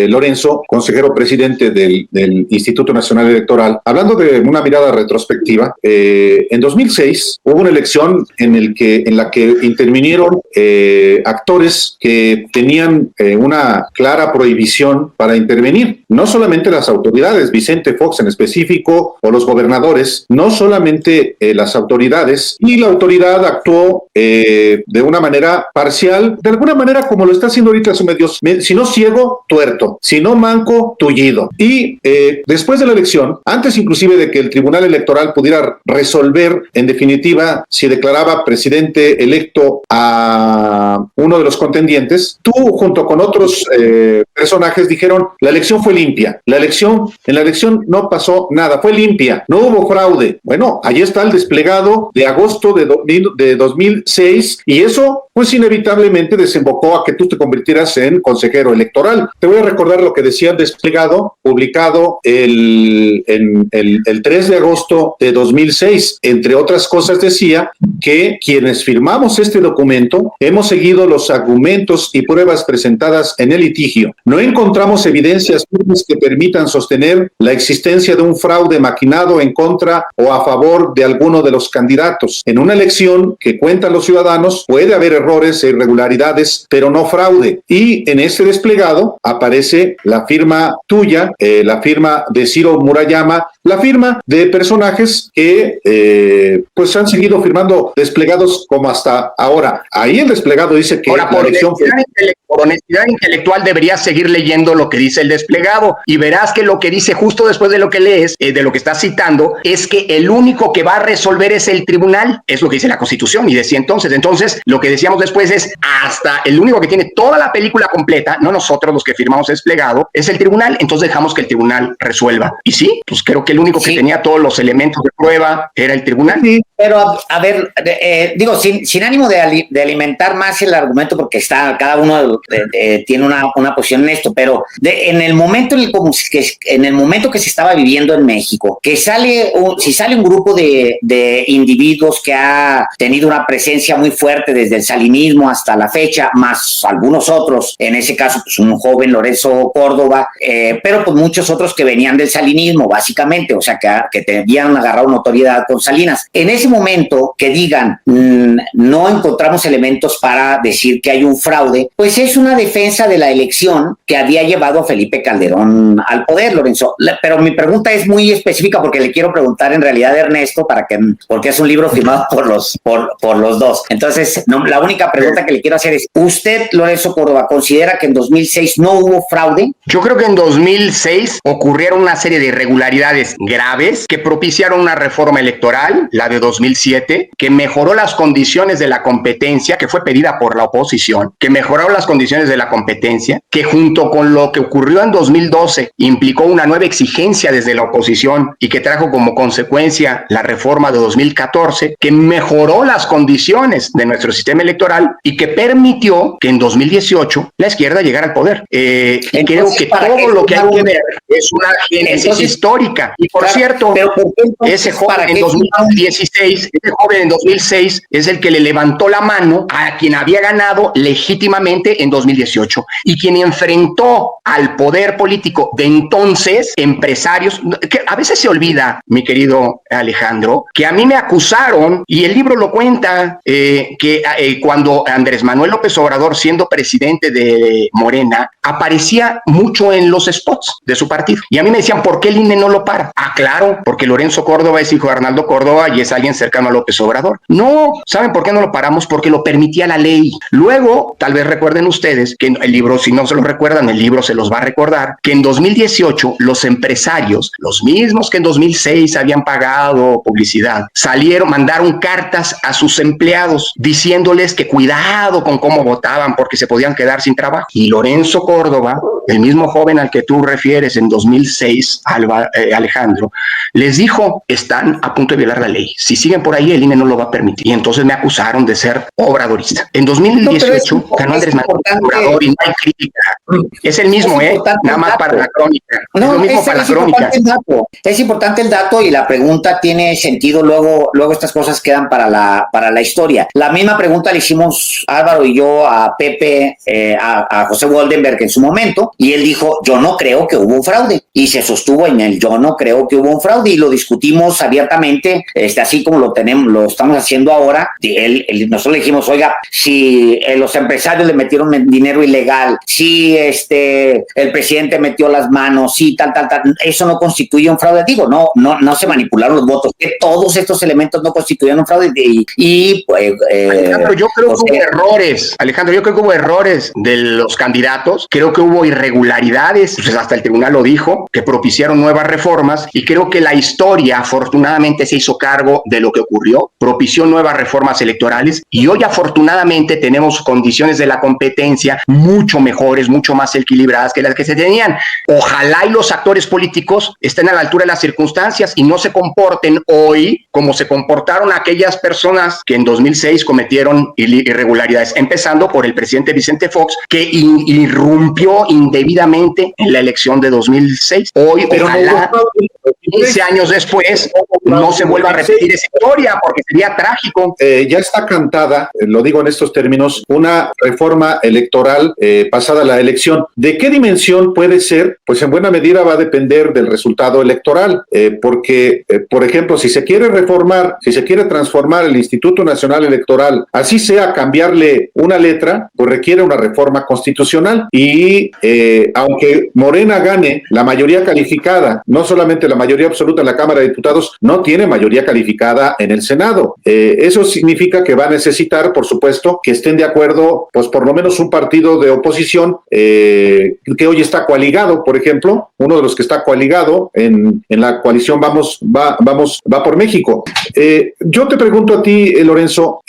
Lorenzo, consejero presidente del Instituto Nacional Electoral, hablando de una mirada retrospectiva, en 2006 hubo una elección en la que intervinieron actores que tenían una clara prohibición para intervenir, no solamente las autoridades, Vicente Fox en específico, o los gobernadores, no solamente las autoridades, y la autoridad actuó de una manera parcial, de alguna manera como lo está haciendo ahorita su medios, si no ciego, tuerto, si no manco, tullido. Y después de la elección, antes inclusive de que el Tribunal Electoral pudiera resolver en definitiva si declaraba presidente electo a uno de los contendientes, tú junto con otros personajes dijeron, la elección fue limpia, en la elección no pasó nada, fue limpia, no hubo fraude. Bueno, ahí está el desplegado de agosto de 2006 y eso pues inevitablemente desembocó a que tú te convirtieras en consejero electoral. Te voy a recordar lo que decía el desplegado publicado el 3 de agosto de 2006. Entre otras cosas decía que quienes firmamos este documento hemos seguido los argumentos y pruebas presentadas en el litigio. No encontramos evidencias firmes que permitan sostener la existencia de un fraude maquinado en contra o a favor de alguno de los candidatos. En una elección que cuentan los ciudadanos puede haber errores e irregularidades, pero no fraude. Y en este desplegado aparece la firma tuya, la firma de Ciro Murayama, la firma de personajes que pues han seguido firmando desplegados como hasta ahora. Ahí el desplegado dice que ahora, por honestidad intelectual deberías seguir leyendo lo que dice el desplegado y verás que lo que dice justo después de lo que lees, de lo que estás citando, es que el único que va a resolver es el tribunal. Es lo que dice la Constitución y decía entonces lo que decíamos después es hasta el único que tiene toda la película completa, no nosotros los que firmamos desplegado, es el tribunal. Entonces dejamos que el tribunal resuelva. Y sí, pues creo que el único que tenía todos los elementos de prueba era el tribunal. Sí, pero a ver, digo, sin ánimo de alimentar más el argumento, porque cada uno tiene una posición en esto, pero en el momento que se estaba viviendo en México, si sale un grupo de individuos que ha tenido una presencia muy fuerte desde el salinismo hasta la fecha, más algunos otros, en ese caso pues un joven Lorenzo Córdoba, pero pues muchos otros que venían del salinismo básicamente, o sea que tenían agarrado notoriedad con Salinas. En ese momento que digan no encontramos elementos para decir que hay un fraude, pues es una defensa de la elección que había llevado a Felipe Calderón al poder, Lorenzo. Pero mi pregunta es muy específica porque le quiero preguntar en realidad a Ernesto porque es un libro firmado por los dos. Entonces, la única pregunta que le quiero hacer es, ¿usted, Lorenzo Córdoba, considera que en 2006 no hubo fraude? Yo creo que en 2006 ocurrieron una serie de irregularidades graves que propiciaron una reforma electoral, la de 2007, que mejoró las condiciones de la competencia, que fue pedida por la oposición, que mejoró las condiciones de la competencia, que junto con lo que ocurrió en 2012 implicó una nueva exigencia desde la oposición y que trajo como consecuencia la reforma de 2014, que mejoró las condiciones de nuestro sistema electoral y que permitió que en 2018 la izquierda llegara al poder. Y creo que todo lo que hay que ver es una génesis histórica. Y por cierto, ese joven en 2006 es el que le levantó la mano a quien había ganado legítimamente en 2018 y quien enfrentó al poder político de entonces, empresarios, que a veces se olvida, mi querido Alejandro, que a mí me acusaron, y el libro lo cuenta, que cuando Andrés Manuel López Obrador, siendo presidente de Morena, aparecía mucho en los spots de su partido. Y a mí me decían, ¿por qué el INE no lo para? Ah, claro, porque Lorenzo Córdoba es hijo de Arnaldo Córdoba y es alguien cercano a López Obrador. No, ¿saben por qué no lo paramos? Porque lo permitía la ley. Luego, tal vez recuerden ustedes que el libro, si no se lo recuerdan, el libro se los va a recordar, que en 2018 los empresarios, los mismos que en 2006 habían pagado publicidad, mandaron cartas a sus empleados diciéndoles que cuidado con cómo votaban porque se podían quedar sin trabajo. Y Lorenzo Córdoba, el mismo joven al que tú refieres en 2006, Alejandro, les dijo, están a punto de violar la ley. Si siguen por ahí, el INE no lo va a permitir. Y entonces me acusaron de ser obradorista. En 2018 ganó Andrés Manuel Obrador y no hay crítica. Es el mismo, nada más para la crónica. No, es lo mismo para la crónica. Es importante el dato y la pregunta tiene sentido. Luego estas cosas quedan para la historia. La misma pregunta le hicimos Álvaro y yo a Pepe, a José Woldenberg en su momento. documento y él dijo, yo no creo que hubo un fraude, y se sostuvo en el yo no creo que hubo un fraude, y lo discutimos abiertamente, así como lo estamos haciendo ahora. Nosotros le dijimos, oiga, si los empresarios le metieron dinero ilegal, si el presidente metió las manos, si tal, eso no constituye un fraude. Digo, no se manipularon los votos, que todos estos elementos no constituyen un fraude. Alejandro, yo creo que hubo errores de los candidatos, creo que hubo irregularidades, pues hasta el tribunal lo dijo, que propiciaron nuevas reformas, y creo que la historia afortunadamente se hizo cargo de lo que ocurrió, propició nuevas reformas electorales, y hoy afortunadamente tenemos condiciones de la competencia mucho mejores, mucho más equilibradas que las que se tenían. Ojalá y los actores políticos estén a la altura de las circunstancias y no se comporten hoy como se comportaron aquellas personas que en 2006 cometieron irregularidades, empezando por el presidente Vicente Fox, que irrumpió indebidamente en la elección de 2006. Hoy, pero ojalá, 15 años después, no se vuelva a repetir esa historia, porque sería trágico. Ya está cantada, lo digo en estos términos, una reforma electoral pasada la elección. ¿De qué dimensión puede ser? Pues en buena medida va a depender del resultado electoral, porque, por ejemplo, si se quiere reformar, si se quiere transformar el Instituto Nacional Electoral, así sea cambiarle una letra, pues requiere una reforma constitucional, y aunque Morena gane la mayoría calificada, no solamente la mayoría absoluta en la Cámara de Diputados, no tiene mayoría calificada en el Senado. Eso significa que va a necesitar, por supuesto, que estén de acuerdo, pues por lo menos un partido de oposición que hoy está coaligado, por ejemplo, uno de los que está coaligado en la coalición Va por México. Yo te pregunto a ti, Lorenzo,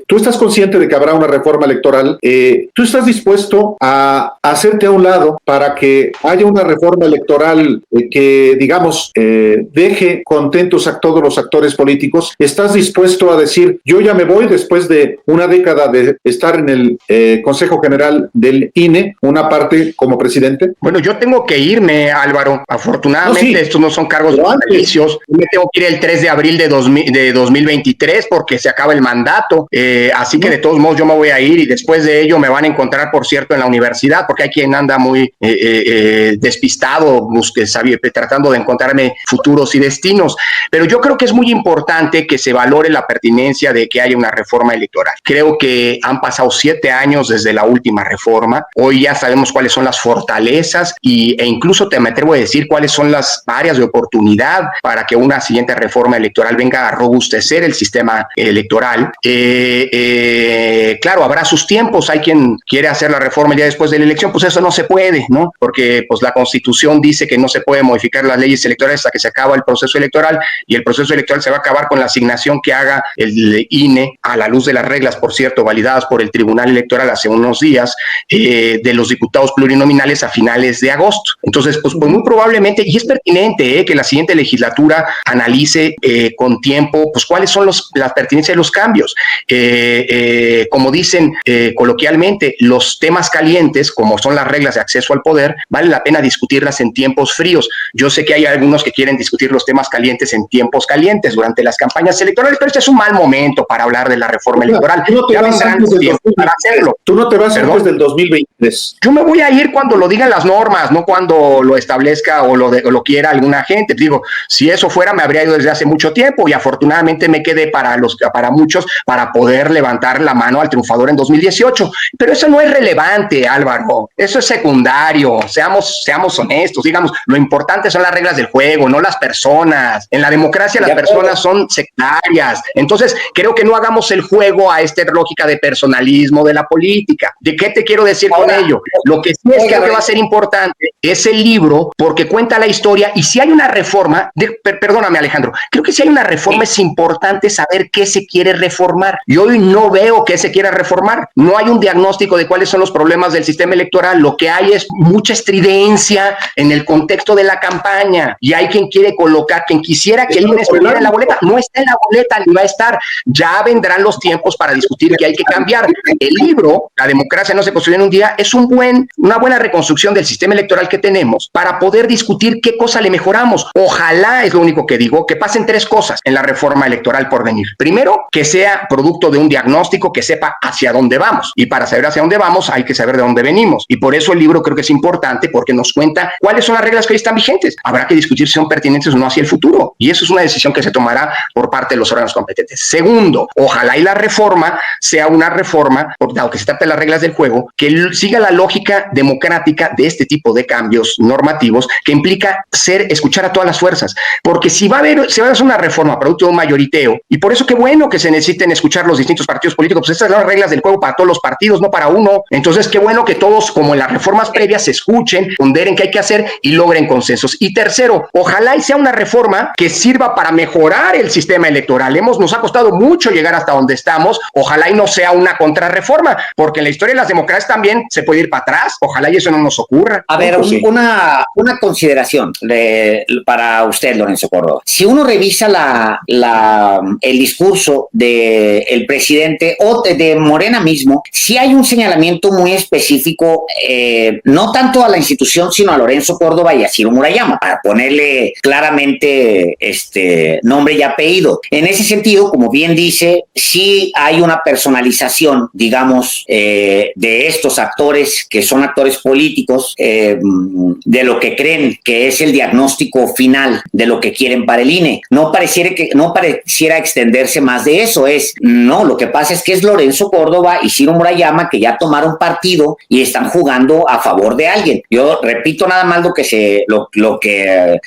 ¿tú estás consciente de que habrá una reforma electoral? ¿Tú estás dispuesto a hacerte a un lado para que haya una reforma electoral que, digamos, deje contentos a todos los actores políticos? ¿Estás dispuesto a decir, yo ya me voy después de una década de estar en el Consejo General del INE, una parte como presidente? Bueno, yo tengo que irme, Álvaro. Afortunadamente, estos no son cargos vitalicios. Me tengo que ir el 3 de abril de 2023 porque se acaba el mandato. Así que de todos modos yo me voy a ir, y después de ello me van a encontrar, por cierto, en la universidad, porque hay quien anda muy despistado, tratando de encontrarme futuros y destinos. Pero yo creo que es muy importante que se valore la pertinencia de que haya una reforma electoral. Creo que han pasado 7 años desde la última reforma. Hoy ya sabemos cuáles son las fortalezas e incluso me atrevo a decir cuáles son las áreas de oportunidad para que una siguiente reforma electoral venga a robustecer el sistema electoral. Claro, habrá sus tiempos. Hay quien quiere hacer la reforma ya después de la elección, pues eso no se puede, ¿no? Porque pues la Constitución dice que no se puede modificar las leyes electorales hasta que se acaba el proceso electoral, y el proceso electoral se va a acabar con la asignación que haga el INE, a la luz de las reglas, por cierto, validadas por el Tribunal Electoral hace unos días, de los diputados plurinominales a finales de agosto. Entonces, pues muy probablemente, y es pertinente que la siguiente legislatura analice con tiempo, pues cuáles son las pertinencias de los cambios. Como dicen coloquialmente, los temas calientes, como son las reglas de acceso al poder, vale la pena discutirlas en tiempos fríos. Yo sé que hay algunos que quieren discutir los temas calientes en tiempos calientes durante las campañas electorales, pero este es un mal momento para hablar de la reforma electoral. Ya vendrán tiempos para hacerlo. Tú no te vas antes del 2023. Yo me voy a ir cuando lo digan las normas, no cuando lo establezca o lo quiera alguna gente. Digo, si eso fuera, me habría ido desde hace mucho tiempo, y afortunadamente me quedé para muchos para poder levantar la mano al triunfador en 2018. Pero eso no es relevante, Álvaro. Eso es secundario. Seamos honestos. Digamos, lo importante son las reglas del juego, no las personas. En la democracia las personas son sectarias. Entonces, creo que no hagamos el juego a esta lógica de personalismo de la política. ¿De qué te quiero decir con ello? Lo que sí es que va a ser importante es el libro, porque cuenta la historia, y si hay una reforma, perdóname, Alejandro, creo que si hay una reforma es importante saber qué se quiere reformar. Y hoy no veo qué se quiera reformar. No hay un diagnóstico de cuáles son los problemas del sistema electoral. Lo que hay es mucha estridencia en el contexto de la campaña, y hay quien quien quiere colocar, quien quisiera que el INE estuviera en la boleta, no está en la boleta ni va a estar. Ya vendrán los tiempos para discutir que hay que cambiar. El libro, La democracia no se construye en un día, es una buena reconstrucción del sistema electoral que tenemos para poder discutir qué cosa le mejoramos. Ojalá, es lo único que digo, que pasen 3 cosas en la reforma electoral por venir. Primero, que sea producto de un diagnóstico que sepa hacia dónde vamos. Y para saber hacia dónde vamos, hay que saber de dónde venimos. Y por eso el libro creo que es importante, porque nos cuenta cuáles son las reglas que hoy están vigentes. Habrá que discutir si son pertinentes o no hacia el futuro. Y eso es una decisión que se tomará por parte de los órganos competentes. Segundo, ojalá y la reforma sea una reforma, dado que se trata de las reglas del juego, que siga la lógica democrática de este tipo de cambios normativos, que implica escuchar a todas las fuerzas. Porque si va a hacer una reforma producto de un mayoriteo, y por eso qué bueno que se necesiten escuchar los distintos partidos políticos, pues estas son las reglas del juego para todos los partidos, no para uno. Entonces qué bueno que todos, como en las reformas previas, se escuchen, ponderen qué hay que hacer y logren consensos. Y tercero, ojalá y sea una reforma que sirva para mejorar el sistema electoral. Nos ha costado mucho llegar hasta donde estamos. Ojalá y no sea una contrarreforma, porque en la historia de las democracias también se puede ir para atrás. Ojalá y eso no nos ocurra. A ver, una consideración para usted, Lorenzo Córdoba. Si uno revisa el discurso del presidente o de Morena mismo, sí hay un señalamiento muy específico, no tanto a la institución, sino a Lorenzo Córdoba y a Ciro Murayama, para ponerle claramente nombre y apellido. En ese sentido, como bien dice, sí hay una personalización, digamos, de estos actores que son actores políticos, de lo que creen que es el diagnóstico final de lo que quieren para el INE. No pareciera extenderse más de eso. Lo que pasa es que es Lorenzo Córdoba y Ciro Murayama que ya tomaron partido y están jugando a favor de alguien. Yo repito nada más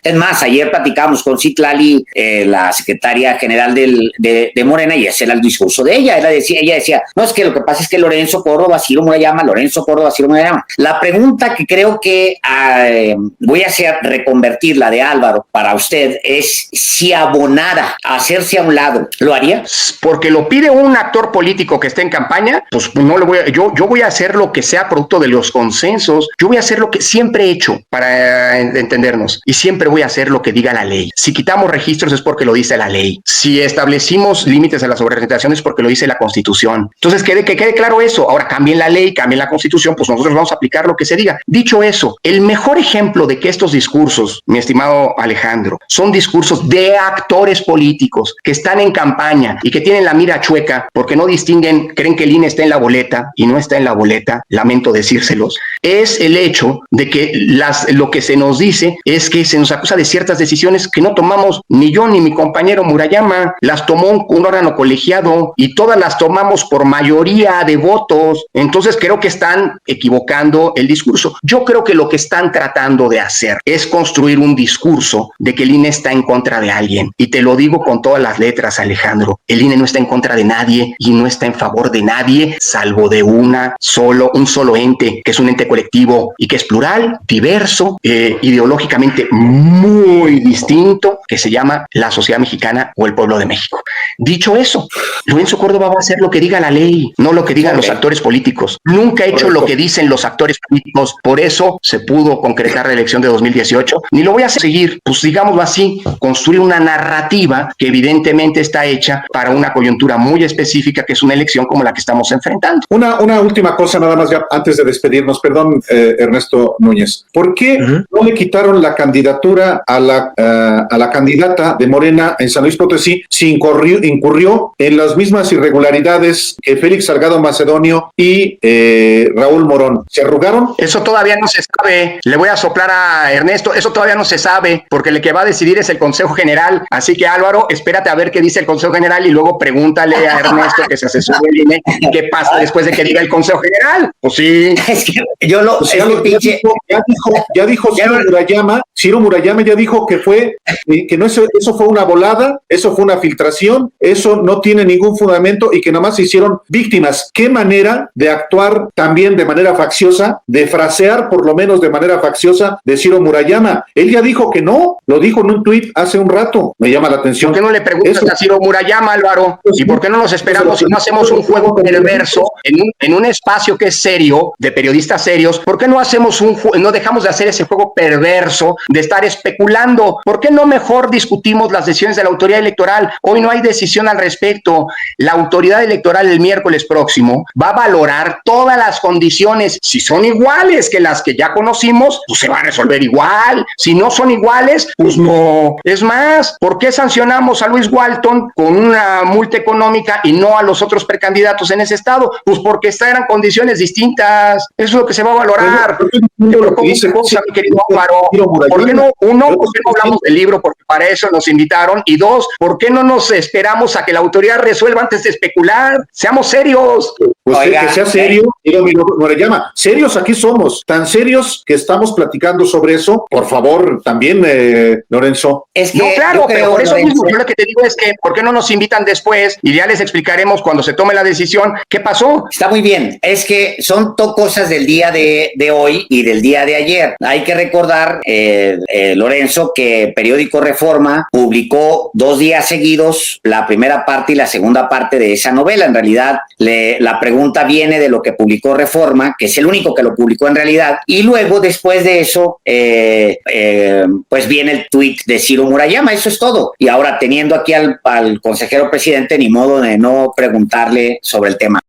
es más, ayer platicamos con Citlali, la secretaria general de Morena, y ese era el discurso de ella. Ella decía, no, es que lo que pasa es que Lorenzo Córdoba, Ciro Murayama, Lorenzo Córdoba, Ciro Murayama. La pregunta que creo que voy a reconvertir la de Álvaro para usted es si abonara a hacerse a un lado, ¿lo haría? Porque lo pide un actor político que esté en campaña, pues no le voy a, yo voy a hacer lo que sea producto de los consensos. Yo voy a hacer lo que siempre he hecho, para entendernos, y siempre voy a hacer lo que diga la ley. Si quitamos registros es porque lo dice la ley. Si establecimos límites a la sobrerepresentación es porque lo dice la Constitución. Entonces, que quede claro eso. Ahora cambien la ley, cambien la Constitución, pues nosotros vamos a aplicar lo que se diga. Dicho eso, el mejor ejemplo de que estos discursos, mi estimado Alejandro, son discursos de actores políticos que están en campaña y que tienen la mira chueca porque no distinguen, creen que el INE está en la boleta y no está en la boleta, lamento decírselos, es el hecho de que lo que se nos dice es que se nos acusa de ciertas decisiones que no tomamos ni yo ni mi compañero Murayama, las tomó un órgano colegiado y todas las tomamos por mayoría de votos. Entonces creo que están equivocando el discurso. Yo creo que lo que están tratando de hacer es construir un discurso de que el INE está en contra de alguien. Y te lo digo con todas las letras, Alejandro. El INE no está en contra de nadie y no está en favor de nadie, salvo de un solo ente, que es un ente colectivo y que es plural, diverso, ideológicamente muy distinto, que se llama la sociedad mexicana o el pueblo de México. Dicho eso, Lorenzo Córdoba va a hacer lo que diga la ley, no lo que digan los actores políticos. Nunca he hecho lo que dicen los actores políticos, por eso se pudo concretar la elección de 2018, ni lo voy a seguir, pues digámoslo así, construir una narrativa que evidentemente está hecha para una coyuntura muy específica, que es una elección como la que estamos enfrentando. Una última cosa nada más ya antes de despedirnos, perdón, Ernesto Núñez, ¿por qué no le quitaron la candidatura a la candidata de Morena en San Luis Potosí si incurrió en las mismas irregularidades que Félix Salgado Macedonio y Raúl Morón? ¿Se arrugaron? Eso todavía no se sabe. Le voy a soplar a Ernesto, eso todavía no se sabe, porque el que va a decidir es el Consejo General. Así que Álvaro, espérate a ver qué dice el Consejo General y luego pregúntale a Ernesto, que se asesore el INE, qué pasa después de que diga el Consejo General. Pues sí. Es que yo lo... Pues ya dijo Ciro Murayama ya dijo que no, eso fue una volada, eso fue una filtración, eso no tiene ningún fundamento y que nomás se hicieron víctimas. ¿Qué manera de actuar también de manera facciosa, de frasear por lo menos de manera facciosa de Ciro Murayama? Él ya dijo que no, lo dijo en un tuit hace un rato, me llama la atención. ¿Por qué no le preguntas a Ciro Murayama, Álvaro? ¿Y por qué no nos esperamos y no hacemos un juego perverso en un espacio que es serio, de periodistas serios? ¿Por qué no hacemos no dejamos de hacer ese juego perverso de estar especulando especulando. ¿Por qué no mejor discutimos las decisiones de la autoridad electoral? Hoy no hay decisión al respecto. La autoridad electoral el miércoles próximo va a valorar todas las condiciones. Si son iguales que las que ya conocimos, pues se va a resolver igual. Si no son iguales, pues no. Es más, ¿por qué sancionamos a Luis Walton con una multa económica y no a los otros precandidatos en ese estado? Pues porque eran condiciones distintas. Eso es lo que se va a valorar. Te propongo una cosa, mi querido Álvaro. ¿Por qué no, uno, por qué no hablamos del libro? Porque para eso nos invitaron. Y dos, ¿por qué no nos esperamos a que la autoridad resuelva antes de especular? Seamos serios. Pues oiga, que sea serio, Murayama. Serios aquí somos, tan serios que estamos platicando sobre eso. Por favor, también, Lorenzo. Es que no, claro, pero por eso Lorenzo, mismo, yo lo que te digo es que, ¿por qué no nos invitan después? Y ya les explicaremos cuando se tome la decisión qué pasó. Está muy bien. Es que son cosas del día de hoy y del día de ayer. Hay que recordar, Lorenzo, que Periódico Reforma publicó 2 días seguidos la primera parte y la segunda parte de esa novela. En realidad, la pregunta viene de lo que publicó Reforma, que es el único que lo publicó en realidad, y luego después de eso pues viene el tuit de Ciro Murayama. Eso es todo. Y ahora, teniendo aquí al consejero presidente, ni modo de no preguntarle sobre el tema.